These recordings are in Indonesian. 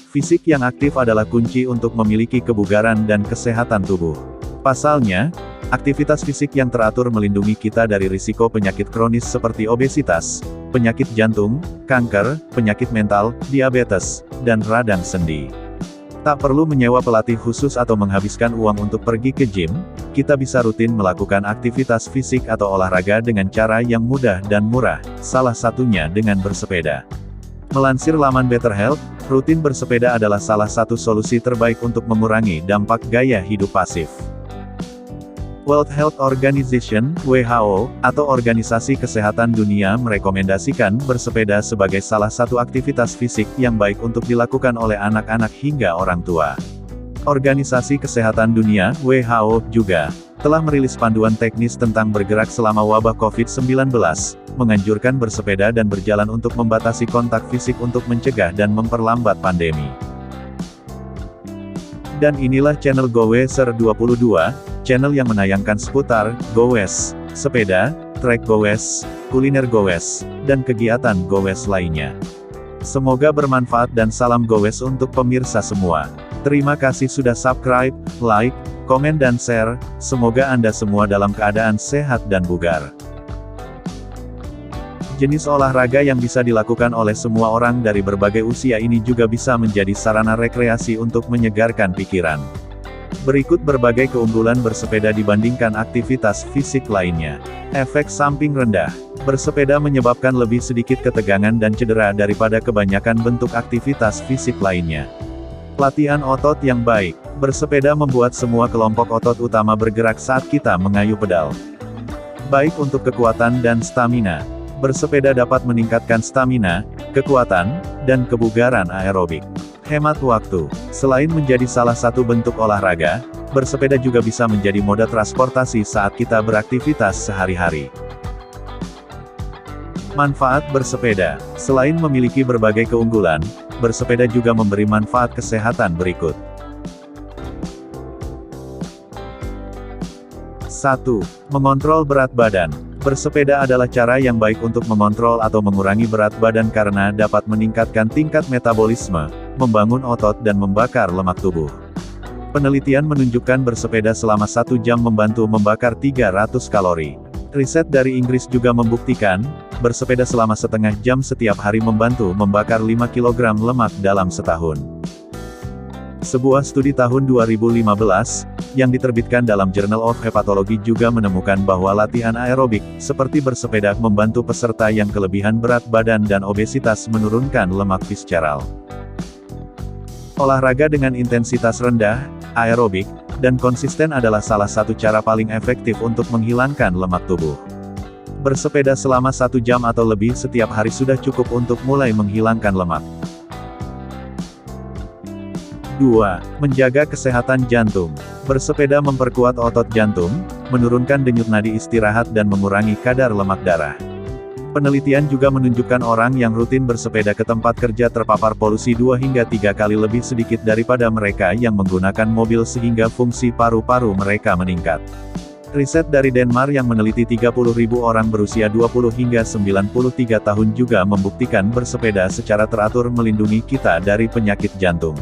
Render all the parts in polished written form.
Fisik yang aktif adalah kunci untuk memiliki kebugaran dan kesehatan tubuh. Pasalnya, aktivitas fisik yang teratur melindungi kita dari risiko penyakit kronis seperti obesitas, penyakit jantung, kanker, penyakit mental, diabetes, dan radang sendi. Tak perlu menyewa pelatih khusus atau menghabiskan uang untuk pergi ke gym, kita bisa rutin melakukan aktivitas fisik atau olahraga dengan cara yang mudah dan murah, salah satunya dengan bersepeda. Melansir laman Better Health, rutin bersepeda adalah salah satu solusi terbaik untuk mengurangi dampak gaya hidup pasif. World Health Organization, WHO, atau Organisasi Kesehatan Dunia merekomendasikan bersepeda sebagai salah satu aktivitas fisik yang baik untuk dilakukan oleh anak-anak hingga orang tua. Organisasi Kesehatan Dunia, WHO, juga telah merilis panduan teknis tentang bergerak selama wabah COVID-19, menganjurkan bersepeda dan berjalan untuk membatasi kontak fisik untuk mencegah dan memperlambat pandemi. Dan inilah channel Goweser 22, channel yang menayangkan seputar gowes, sepeda, trek gowes, kuliner gowes, dan kegiatan gowes lainnya. Semoga bermanfaat dan salam gowes untuk pemirsa semua. Terima kasih sudah subscribe, like, komen dan share, semoga Anda semua dalam keadaan sehat dan bugar. Jenis olahraga yang bisa dilakukan oleh semua orang dari berbagai usia ini juga bisa menjadi sarana rekreasi untuk menyegarkan pikiran. Berikut berbagai keunggulan bersepeda dibandingkan aktivitas fisik lainnya. Efek samping rendah. Bersepeda menyebabkan lebih sedikit ketegangan dan cedera daripada kebanyakan bentuk aktivitas fisik lainnya. Latihan otot yang baik. Bersepeda membuat semua kelompok otot utama bergerak saat kita mengayuh pedal. Baik untuk kekuatan dan stamina. Bersepeda dapat meningkatkan stamina, kekuatan, dan kebugaran aerobik. Hemat waktu. Selain menjadi salah satu bentuk olahraga, bersepeda juga bisa menjadi moda transportasi saat kita beraktivitas sehari-hari. Manfaat bersepeda. Selain memiliki berbagai keunggulan, bersepeda juga memberi manfaat kesehatan berikut. 1. Mengontrol berat badan. Bersepeda adalah cara yang baik untuk mengontrol atau mengurangi berat badan karena dapat meningkatkan tingkat metabolisme, membangun otot dan membakar lemak tubuh. Penelitian menunjukkan bersepeda selama 1 jam membantu membakar 300 kalori. Riset dari Inggris juga membuktikan, bersepeda selama setengah jam setiap hari membantu membakar 5 kg lemak dalam setahun. Sebuah studi tahun 2015, yang diterbitkan dalam Journal of Hepatology juga menemukan bahwa latihan aerobik, seperti bersepeda, membantu peserta yang kelebihan berat badan dan obesitas menurunkan lemak visceral. Olahraga dengan intensitas rendah, aerobik, dan konsisten adalah salah satu cara paling efektif untuk menghilangkan lemak tubuh. Bersepeda selama 1 jam atau lebih setiap hari sudah cukup untuk mulai menghilangkan lemak. 2. Menjaga kesehatan jantung. Bersepeda memperkuat otot jantung, menurunkan denyut nadi istirahat dan mengurangi kadar lemak darah. Penelitian juga menunjukkan orang yang rutin bersepeda ke tempat kerja terpapar polusi 2 hingga 3 kali lebih sedikit daripada mereka yang menggunakan mobil sehingga fungsi paru-paru mereka meningkat. Riset dari Denmark yang meneliti 30.000 orang berusia 20 hingga 93 tahun juga membuktikan bersepeda secara teratur melindungi kita dari penyakit jantung.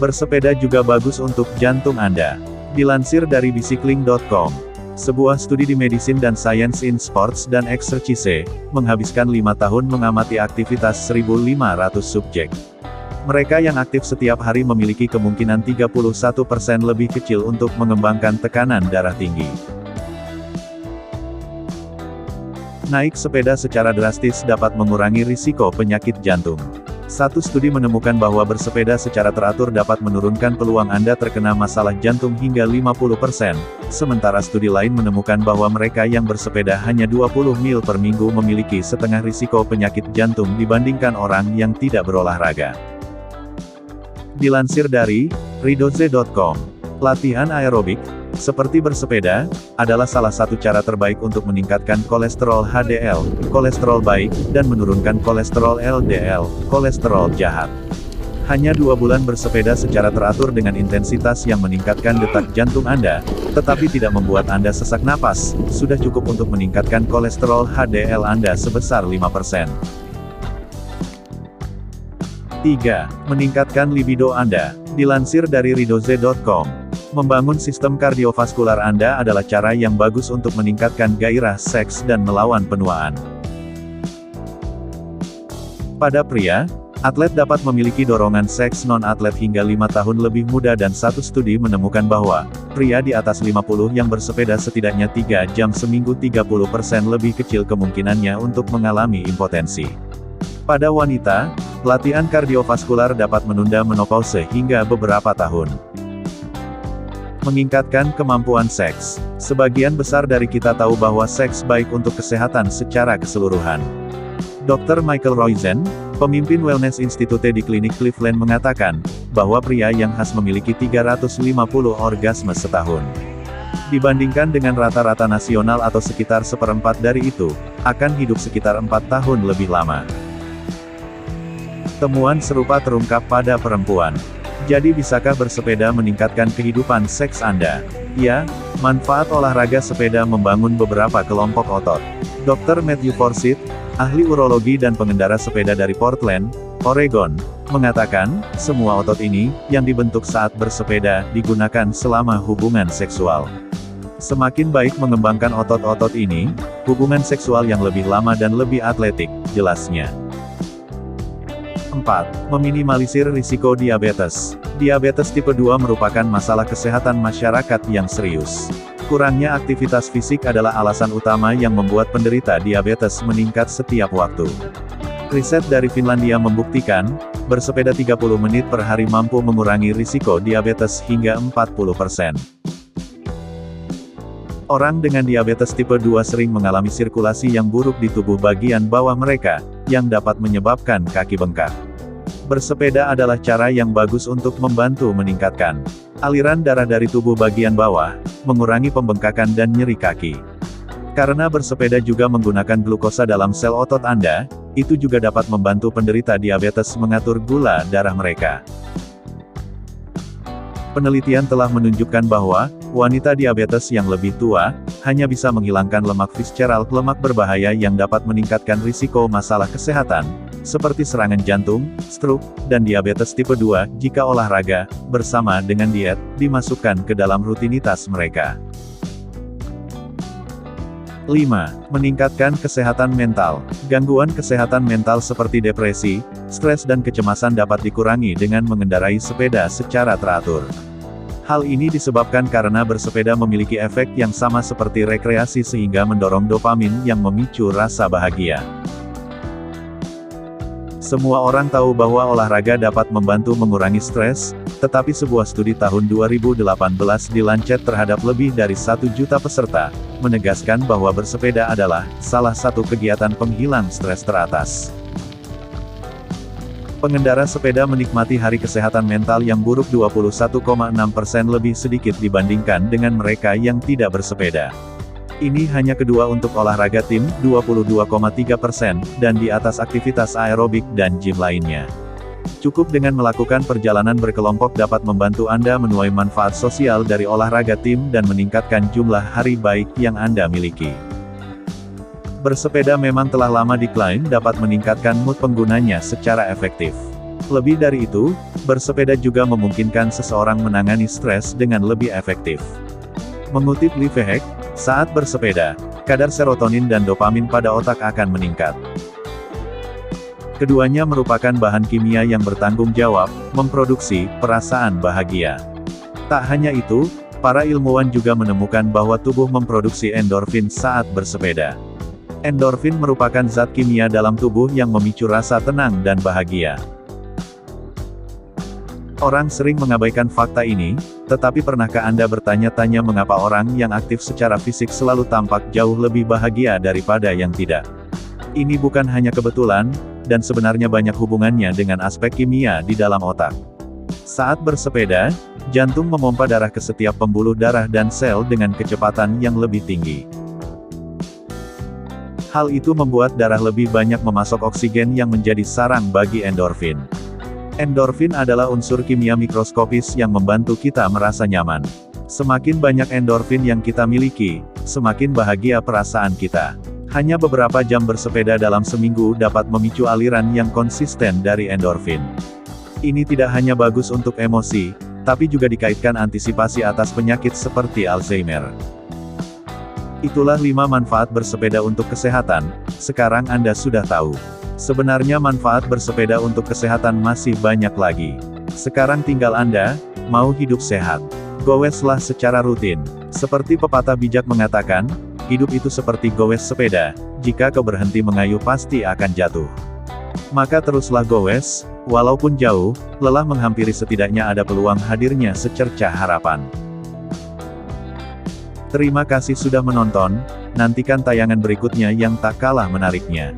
Bersepeda juga bagus untuk jantung Anda. Dilansir dari bicycling.com. Sebuah studi di Medicine dan Science in Sports dan Exercise, menghabiskan 5 tahun mengamati aktivitas 1.500 subjek. Mereka yang aktif setiap hari memiliki kemungkinan 31% lebih kecil untuk mengembangkan tekanan darah tinggi. Naik sepeda secara drastis dapat mengurangi risiko penyakit jantung. Satu studi menemukan bahwa bersepeda secara teratur dapat menurunkan peluang Anda terkena masalah jantung hingga 50%, sementara studi lain menemukan bahwa mereka yang bersepeda hanya 20 mil per minggu memiliki setengah risiko penyakit jantung dibandingkan orang yang tidak berolahraga. Dilansir dari Ridoze.com. Latihan aerobik, seperti bersepeda, adalah salah satu cara terbaik untuk meningkatkan kolesterol HDL, kolesterol baik, dan menurunkan kolesterol LDL, kolesterol jahat. Hanya 2 bulan bersepeda secara teratur dengan intensitas yang meningkatkan detak jantung Anda, tetapi tidak membuat Anda sesak napas, sudah cukup untuk meningkatkan kolesterol HDL Anda sebesar 5%. 3. Meningkatkan libido Anda. Dilansir dari ridhoze.com, membangun sistem kardiovaskular Anda adalah cara yang bagus untuk meningkatkan gairah seks dan melawan penuaan. Pada pria, atlet dapat memiliki dorongan seks non-atlet hingga 5 tahun lebih muda dan satu studi menemukan bahwa, pria di atas 50 yang bersepeda setidaknya 3 jam seminggu 30% lebih kecil kemungkinannya untuk mengalami impotensi. Pada wanita, latihan kardiovaskular dapat menunda menopause hingga beberapa tahun. Meningkatkan kemampuan seks. Sebagian besar dari kita tahu bahwa seks baik untuk kesehatan secara keseluruhan. Dr. Michael Roizen, pemimpin Wellness Institute di klinik Cleveland mengatakan, bahwa pria yang khas memiliki 350 orgasme setahun. Dibandingkan dengan rata-rata nasional atau sekitar seperempat dari itu, akan hidup sekitar 4 tahun lebih lama. Temuan serupa terungkap pada perempuan. Jadi bisakah bersepeda meningkatkan kehidupan seks Anda? Ya, manfaat olahraga sepeda membangun beberapa kelompok otot. Dr. Matthew Forsyth, ahli urologi dan pengendara sepeda dari Portland, Oregon, mengatakan, semua otot ini, yang dibentuk saat bersepeda, digunakan selama hubungan seksual. Semakin baik mengembangkan otot-otot ini, hubungan seksual yang lebih lama dan lebih atletik, jelasnya. 4. Meminimalisir risiko diabetes. Diabetes tipe 2 merupakan masalah kesehatan masyarakat yang serius. Kurangnya aktivitas fisik adalah alasan utama yang membuat penderita diabetes meningkat setiap waktu. Riset dari Finlandia membuktikan, bersepeda 30 menit per hari mampu mengurangi risiko diabetes hingga 40%. Orang dengan diabetes tipe 2 sering mengalami sirkulasi yang buruk di tubuh bagian bawah mereka, yang dapat menyebabkan kaki bengkak. Bersepeda adalah cara yang bagus untuk membantu meningkatkan aliran darah dari tubuh bagian bawah, mengurangi pembengkakan dan nyeri kaki. Karena bersepeda juga menggunakan glukosa dalam sel otot Anda, itu juga dapat membantu penderita diabetes mengatur gula darah mereka. Penelitian telah menunjukkan bahwa, wanita diabetes yang lebih tua, hanya bisa menghilangkan lemak visceral, lemak berbahaya yang dapat meningkatkan risiko masalah kesehatan, seperti serangan jantung, stroke, dan diabetes tipe 2, jika olahraga, bersama dengan diet, dimasukkan ke dalam rutinitas mereka. 5. Meningkatkan kesehatan mental. Gangguan kesehatan mental seperti depresi, stres dan kecemasan dapat dikurangi dengan mengendarai sepeda secara teratur. Hal ini disebabkan karena bersepeda memiliki efek yang sama seperti rekreasi sehingga mendorong dopamin yang memicu rasa bahagia. Semua orang tahu bahwa olahraga dapat membantu mengurangi stres, tetapi sebuah studi tahun 2018 di Lancet terhadap lebih dari 1 juta peserta, menegaskan bahwa bersepeda adalah salah satu kegiatan penghilang stres teratas. Pengendara sepeda menikmati hari kesehatan mental yang buruk 21,6% lebih sedikit dibandingkan dengan mereka yang tidak bersepeda. Ini hanya kedua untuk olahraga tim, 22,3%, dan di atas aktivitas aerobik dan gym lainnya. Cukup dengan melakukan perjalanan berkelompok dapat membantu Anda menuai manfaat sosial dari olahraga tim dan meningkatkan jumlah hari baik yang Anda miliki. Bersepeda memang telah lama diklaim dapat meningkatkan mood penggunanya secara efektif. Lebih dari itu, bersepeda juga memungkinkan seseorang menangani stres dengan lebih efektif. Mengutip Lifehack, saat bersepeda, kadar serotonin dan dopamin pada otak akan meningkat. Keduanya merupakan bahan kimia yang bertanggung jawab, memproduksi perasaan bahagia. Tak hanya itu, para ilmuwan juga menemukan bahwa tubuh memproduksi endorfin saat bersepeda. Endorfin merupakan zat kimia dalam tubuh yang memicu rasa tenang dan bahagia. Orang sering mengabaikan fakta ini, tetapi pernahkah Anda bertanya-tanya mengapa orang yang aktif secara fisik selalu tampak jauh lebih bahagia daripada yang tidak? Ini bukan hanya kebetulan, dan sebenarnya banyak hubungannya dengan aspek kimia di dalam otak. Saat bersepeda, jantung memompa darah ke setiap pembuluh darah dan sel dengan kecepatan yang lebih tinggi. Hal itu membuat darah lebih banyak memasok oksigen yang menjadi sarang bagi endorfin. Endorfin adalah unsur kimia mikroskopis yang membantu kita merasa nyaman. Semakin banyak endorfin yang kita miliki, semakin bahagia perasaan kita. Hanya beberapa jam bersepeda dalam seminggu dapat memicu aliran yang konsisten dari endorfin. Ini tidak hanya bagus untuk emosi, tapi juga dikaitkan antisipasi atas penyakit seperti Alzheimer. Itulah 5 manfaat bersepeda untuk kesehatan, sekarang Anda sudah tahu. Sebenarnya manfaat bersepeda untuk kesehatan masih banyak lagi. Sekarang tinggal Anda, mau hidup sehat. Goweslah secara rutin. Seperti pepatah bijak mengatakan, hidup itu seperti gowes sepeda, jika kau berhenti mengayuh pasti akan jatuh. Maka teruslah gowes, walaupun jauh, lelah menghampiri setidaknya ada peluang hadirnya secercah harapan. Terima kasih sudah menonton, nantikan tayangan berikutnya yang tak kalah menariknya.